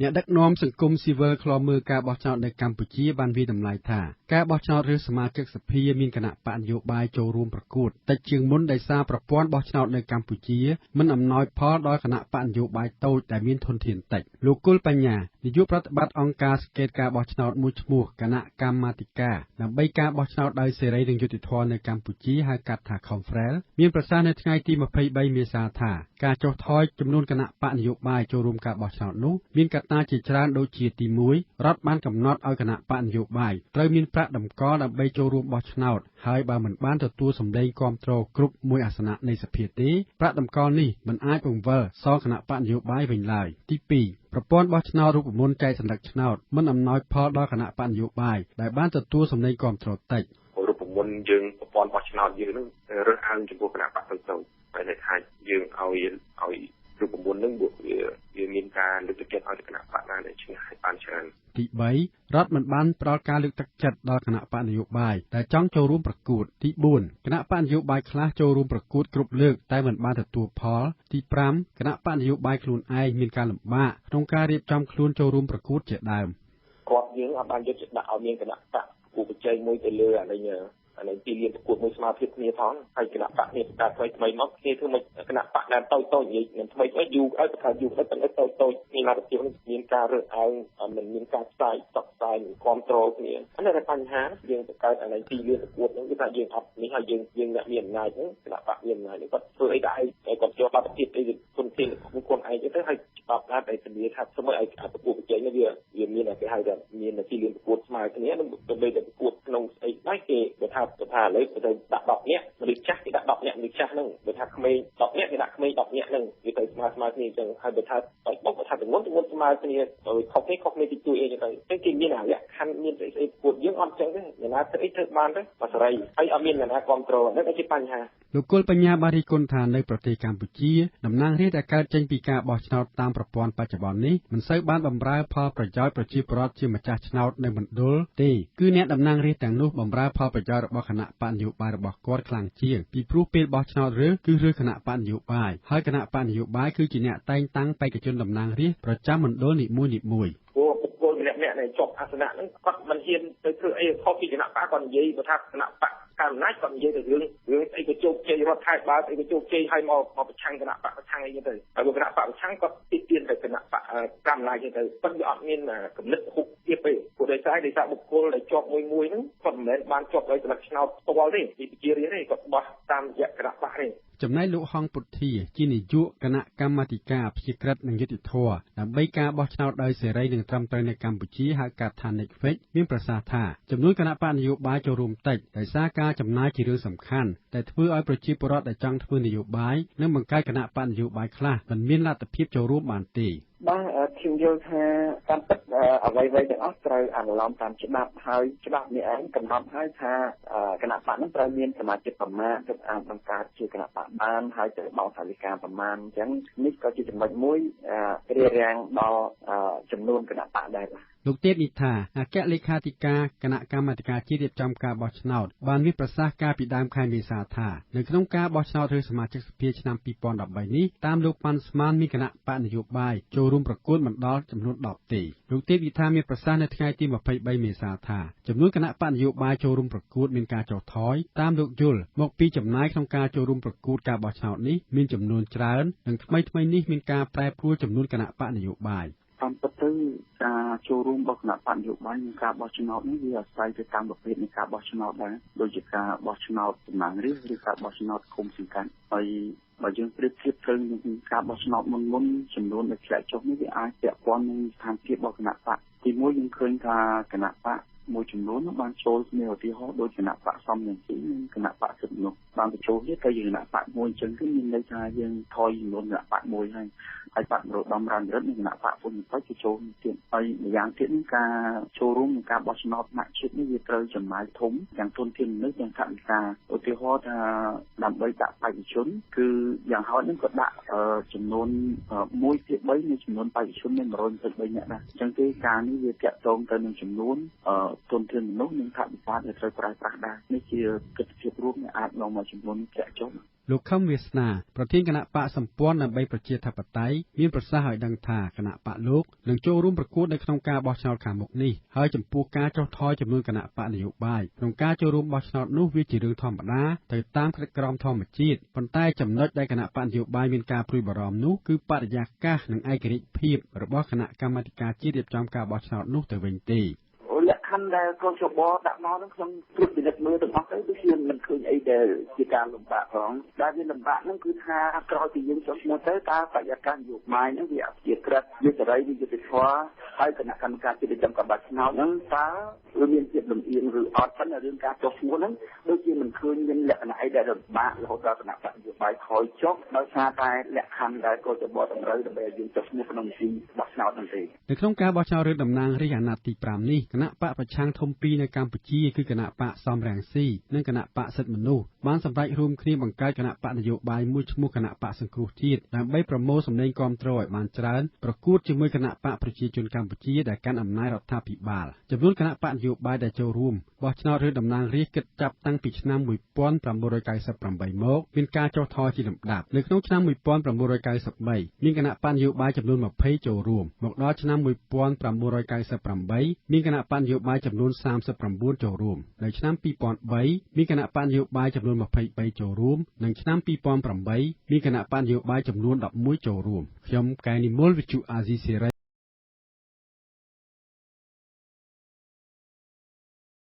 អ្នកដឹកនាំសង្គមស៊ីវិលខ្លមមើលការបោះឆ្នោតនៅកម្ពុជាបានវិតម្លៃថាការបោះឆ្នោតឬសមាជិកសភាមានគណៈបកនយោបាយចូលរួមប្រកួតតិចជាងមុនដោយសារប្រព័ន្ធបោះឆ្នោតនៅកម្ពុជាមិនអំណោយផលដល់គណៈបកនយោបាយតូចដែលមានធនធានតិចលោកគុលបញ្ញានាយកប្រតិបត្តិអង្គការសង្កេតការបោះឆ្នោតមួយឈ្មោះគណៈកម្មាធិការដើម្បីការបោះឆ្នោតដោយសេរីនិងយុត្តិធម៌នៅកម្ពុជាហៅកាត់ថា Confrel មានប្រសាសន៍នៅថ្ងៃទី23មេសាថាការចុះថយចំនួនគណៈបកនយោបាយចូលរួមការបោះឆ្នោតនោះមានកត្តាជាច្រើនដូចជាទី1រដ្ឋបានកំណត់ឲ្យគណៈបកនយោបាយត្រូវមានប្រាក់តម្កល់ដើម្បីចូលរួមបោះឆ្នោតហើយបើមិនបានទទួលសម្លេងគាំទ្រគ្រប់មួយអាសនៈនៃសភាទេប្រាក់តម្កល់នេះមិនអាចបង្វិលសងគណៈបកនយោបាយវិញឡើយទី2ប្រព័ន្ធបោះឆ្នោតរូបមន្តចែកសន្លឹកឆ្នោតមិនអំណោយផលដល់គណៈបកនយោបាយដែលបានទទួលសម្លេងគាំទ្រតិចរូបមន្តយើងប្រព័ន្ធបោះឆ្នោតយើងនឹងរើសអើងចំពោះគណៈបកតូចៗហើយនៅខាងយើងឲ្យរូបមន្តនឹងវាមានការលើកទឹកចិត្តឲ្យគណៈបកណាដែលឈ្នះឲ្យបានច្រើនទី3រដ្ឋមិនបានផ្ដល់ការលើកទឹកចិត្តដល់គណៈបកនយោបាយដែលចង់ចូលរួមប្រកួតទី4គណៈបកនយោបាយខ្លះចូលរួមប្រកួតគ្រប់លើកតែមិនបានទទួលផលទី5គណៈបកនយោបាយខ្លួនឯងមានការលំបាកក្នុងការរៀបចំខ្លួនចូលរួមប្រកួតជាដើមគាត់យើងអាចបានយកចិត្តដាក់ឲ្យមានគណៈបកគូប្រជែងមួយទៅលើអានេះទីលានប្រកួតមួយស្មារតីគ្នាផងហើយគណៈបកនេះការថ្មីមកគ្នាធ្វើមិនគណៈបកដែលតូចនិយាយមិនថ្មីយូរឲ្យថាយូរទៅតូចមានលទ្ធភាពមានការរើសអើងមិនមានការផ្សាយតបផ្សាយមិនគ្រប់គ្រងគ្នាអានេះតែបញ្ហាយើងបង្កើតអានេះទីលានប្រកួតហ្នឹងគឺថាយើងអត់នេះហើយយើងអ្នកមានអំណាចហ្នឹងគណៈបកមានអំណាចគាត់ធ្វើអីដែរគាត់យកលទ្ធភាពអីគុណធានខ្លួនឯងទៅហើយច្បាប់ណាដែលធានាថាស្មើឲ្យប្រកួតប្រជែងនេះវាមានគេហៅថាមានទីលានប្រកួតស្មើគ្នាដើម្បីតែប្រកួតក្នុងស្អីដែរគេបើថាឥឡូវទៅដាក់10នាក់មនុស្សចាស់គេដាក់10នាក់មនុស្សចាស់ហ្នឹងបើថាក្មេង10នាក់គេដាក់ក្មេង10នាក់ហ្នឹងវាទៅស្មើគ្នាអញ្ចឹងហើយបើថាបើថាទម្ងន់ស្មើគ្នាខុសគ្នាទីទួយអីចឹងទៅគេមានអាលក្ខខណ្ឌមានស្អីពួកយើងអត់ចឹងទេអ្នកណាធ្វើអីធ្វើបានទេបើសេរីហើយអត់មានអ្នកណាគ្រប់គ្រងហ្នឹងជាបញ្ហាលោកគុលបញ្ញាបានរិះគន់ថានៅប្រទេសកម្ពុជាតំណាងរាស្ត្រដែលកើតចេញពីការបោះឆ្នោតតាមប្រព័ន្ធបច្ចុប្បន្ននេះមិនសូវបានបម្រើផលប្រយោជន៍ប្រជាពលរដ្ឋជាម្ចាស់ឆ្នោតនៅមណ្ឌលទេគឺអ្នកតំណាងរាស្ត្រទាំងនោះបម្រើផលប្រយោជន៍របស់គណៈបកនយោបាយរបស់គាត់ខ្លាំងជាងពីព្រោះពេលបោះឆ្នោតរើសគឺរើសគណៈបកនយោបាយហើយគណៈបកនយោបាយគឺជាអ្នកតែងតាំងបេក្ខជនតំណាងរាស្ត្រប្រចាំមណ្ឌលនីមួយៗព្រោះបុគ្គលម្នាក់ដែលជាប់អាសនៈហ្នឹងគាត់មិនហ៊ានទៅធ្វើអីខុសពីគណៈបកគាត់និយាយបើថាគណៈបកការអំណាចគាត់និយាយទៅរឿងអីក៏ជោគជ័យរដ្ឋថៃបើអីក៏ជោគជ័យឲ្យមកប្រឆាំងគណៈបកប្រឆាំងអីទៅហើយគណៈបកប្រឆាំងគាត់ទីទានទៅគណៈបកកម្មអំណាចទៅប៉ុន្តែវាអត់មានកំណត់ហុកទៀតទេព្រោះដោយសារបុគ្គលដែលជាប់មួយហ្នឹងគាត់មិនមែនបានជាប់ដោយស្លឹកឆ្នោតផ្ទាល់ទេពីប្រជារាស្ត្រទេគាត់បោះតាមរយៈគណៈបកទេចំណែកលោកហងពុទ្ធាជានាយកគណៈកម្មាធិការអព្យាក្រឹតនិងយុត្តិធម៌ដើម្បីការបោះឆ្នោតដោយសេរីនិងត្រឹមត្រូវនៅកម្ពុជាហៅកាត់ថា NECFEC មានប្រសាសន៍ថាចំនួនគណៈបកនយោបាយចូលរួមតិចដោយសារការចំណាយជារឿងសំខាន់តែធ្វើឲ្យប្រជាពលរដ្ឋដែលចង់ធ្វើនយោបាយនិងបង្កើតគណៈបកនយោបាយខ្លះមិនមានលទ្ធភាពចូលរួមបានទេបាទខ្ញុំយល់ថាតាមពិតអ្វីៗទាំងអស់ត្រូវអនុលោមតាមច្បាប់ហើយច្បាប់នេះឯងកំណត់ឲ្យថាគណៈបកនឹងត្រូវមានសមាជិកប្រមាណទើបអាចបង្កើតជាគណៈបកបានហើយត្រូវបោះសាលិកាប្រមាណអញ្ចឹងនេះក៏ជាចំណុចមួយរារាំងដល់ចំនួនគណៈបកដែរលោកទេពនិថាអគ្គលេខាធិការគណៈកម្មាធិការជាតិរៀបចំការបោះឆ្នោតបានមានប្រសាសន៍កាលពីដើមខែមេសាថានៅក្នុងការបោះឆ្នោតឬសមាជិកសភាឆ្នាំ2013នេះតាមលោកប៉ាន់ស្មានមានគណៈបកនយោបាយចូលរួមប្រកួតមិនដល់ចំនួន10ទេលោកទេពនិថាមានប្រសាសន៍នៅថ្ងៃទី23មេសាថាចំនួនគណៈបកនយោបាយចូលរួមប្រកួតមានការចុះថយតាមលោកយល់មកពីចំណាយក្នុងការចូលរួមប្រកួតការបោះឆ្នោតនេះមានចំនួនច្រើននិងថ្មីនេះមានការប្រែប្រួលចំនួនគណៈបកនយោបាយតាមពិតទៅការចូលរួមរបស់គណៈបកនយោបាយក្នុងការបោះឆ្នោតនេះវាអាស្រ័យទៅតាមប្រភេទនៃការបោះឆ្នោតដែរដូចជាការបោះឆ្នោតតំណាងរាស្ត្រឬការបោះឆ្នោតឃុំសង្កាត់ហើយបើយើងប្រៀបធៀបទៅនឹងការបោះឆ្នោតមុនចំនួនដែលធ្លាក់ចុះនេះវាអាចពាក់ព័ន្ធនឹងស្ថានភាពរបស់គណៈបកទីមួយយើងឃើញថាគណៈបកមួយចំនួនបានចូលគ្នាឧទាហរណ៍ដូចគណៈបកសំរងស៊ីនិងគណៈបកសិទ្ធិមនុស្សបានបញ្ចូលគ្នាទៅជាគណៈបកមួយអញ្ចឹងគឺមានន័យថាយើងថយចំនួនគណៈបកមួយហើយបកនរោត្តមរណរដ្ឋនិងគណៈបកពុនទៅចូលទៀតហើយម្យ៉ាងទៀតនឹងការចូលរួមក្នុងការបោះឆ្នោតថ្នាក់ជាតិនេះវាត្រូវចំណាយធំទាំងទុនធានមនុស្សទាំងថវិកាឧទាហរណ៍ថាដើម្បីដាក់បេក្ខជនគឺយ៉ាងហោចនឹងក៏ដាក់ចំនួន1/3នៃចំនួនបេក្ខជនមាន123នាក់ដែរអញ្ចឹងទេការនេះវាតាក់ទងទៅនឹងចំនួនទុនធានមនុស្សនិងថវិកាដែលត្រូវប្រើប្រាស់ដែរនេះជាកិច្ចភាពរួមដែលអាចនាំមកចំនួនធ្លាក់ចុះ លោកខឹមវាសនាប្រធានគណៈបកសម្ព័ន្ធដើម្បីប្រជាធិបតេយ្យមានប្រសាសន៍ឲ្យដឹងថាគណៈបកលោកនឹងចូលរួមប្រកួតនៅក្នុងការបោះឆ្នោតខាងមុខនេះហើយចំពោះការចុះថយចំនួនគណៈបកនយោបាយក្នុងការចូលរួមបោះឆ្នោតនោះវាជារឿងធម្មតាទៅតាមក្រិតក្រមធម្មជាតិប៉ុន្តែចំណុចដែលគណៈបកនយោបាយមានការព្រួយបារម្ភនោះគឺបរិយាកាសនិងឯករាជ្យភាពរបស់គណៈកម្មាធិការជាតិរៀបចំការបោះឆ្នោតនោះទៅវិញទេលក្ខខណ្ឌដែលកោជបដាក់មកនឹងខ្ញុំត្រួតពិនិត្យមើលទាំងអស់ទៅដូចជាមិនឃើញអីដែលជាការលំបាកផងដែលវាលំបាកហ្នឹងគឺថាក្រោយពីយើងចុះឈ្មោះទៅតើបរិយាកាសនយោបាយហ្នឹងវាអព្យាក្រឹតយុត្តិធម៌យុត្តិធម៌ហើយគណៈកម្មការជាតិរៀបចំការបោះឆ្នោតហ្នឹងតើវាមានភាពលំអៀងឬអត់ប៉ុន្តែរឿងការចុះឈ្មោះហ្នឹងដូចជាមិនឃើញមានលក្ខណៈអីដែលលំបាករហូតដល់គណៈបកនយោបាយខូចចុះដោយសារតែលក្ខខណ្ឌដែលកោជបតម្រូវដើម្បីឲ្យយើងចុះឈ្មោះក្នុងទីបោះឆ្នោតហ្នឹងទេនៅក្នុងការបោះឆ្នោតរាជតំណាងរាស្ត្រអាណត្តិទី5នេះគណៈបកប្រឆាំងធំពីរនៅកម្ពុជាគឺគណៈបកសំរងស៊ីនិងគណៈបកសិទ្ធិមនុស្សបានសម្រេចរួមគ្នាបង្កើតគណៈបកនយោបាយមួយឈ្មោះគណៈបកសង្គ្រោះជាតិដើម្បីប្រមូលសម្លេងគាំទ្រឲ្យបានច្រើនប្រកួតជាមួយគណៈបកប្រជាជនកម្ពុជាដែលកាន់អំណាចរដ្ឋាភិបាលចំនួនគណៈបកនយោបាយដែលចូលរួមបោះឆ្នោតរាជតំណាងរាស្ត្រគិតចាប់តាំងពីឆ្នាំ1998មកមានការចុះថយជាលំដាប់នៅក្នុងឆ្នាំ1993មានគណៈបកនយោបាយចំនួន20ចូលរួមមកដល់ឆ្នាំ1998មានគណៈបកនយោបាយចំនួន39ចូលរួមនៅឆ្នាំ2003មានគណៈបកនយោបាយចំនួន23ចូលរួមនិងឆ្នាំ2008មានគណៈបកនយោបាយចំនួន11ចូលរួមខ្ញុំកែនិមលវិទ្យុអាស៊ីសេរី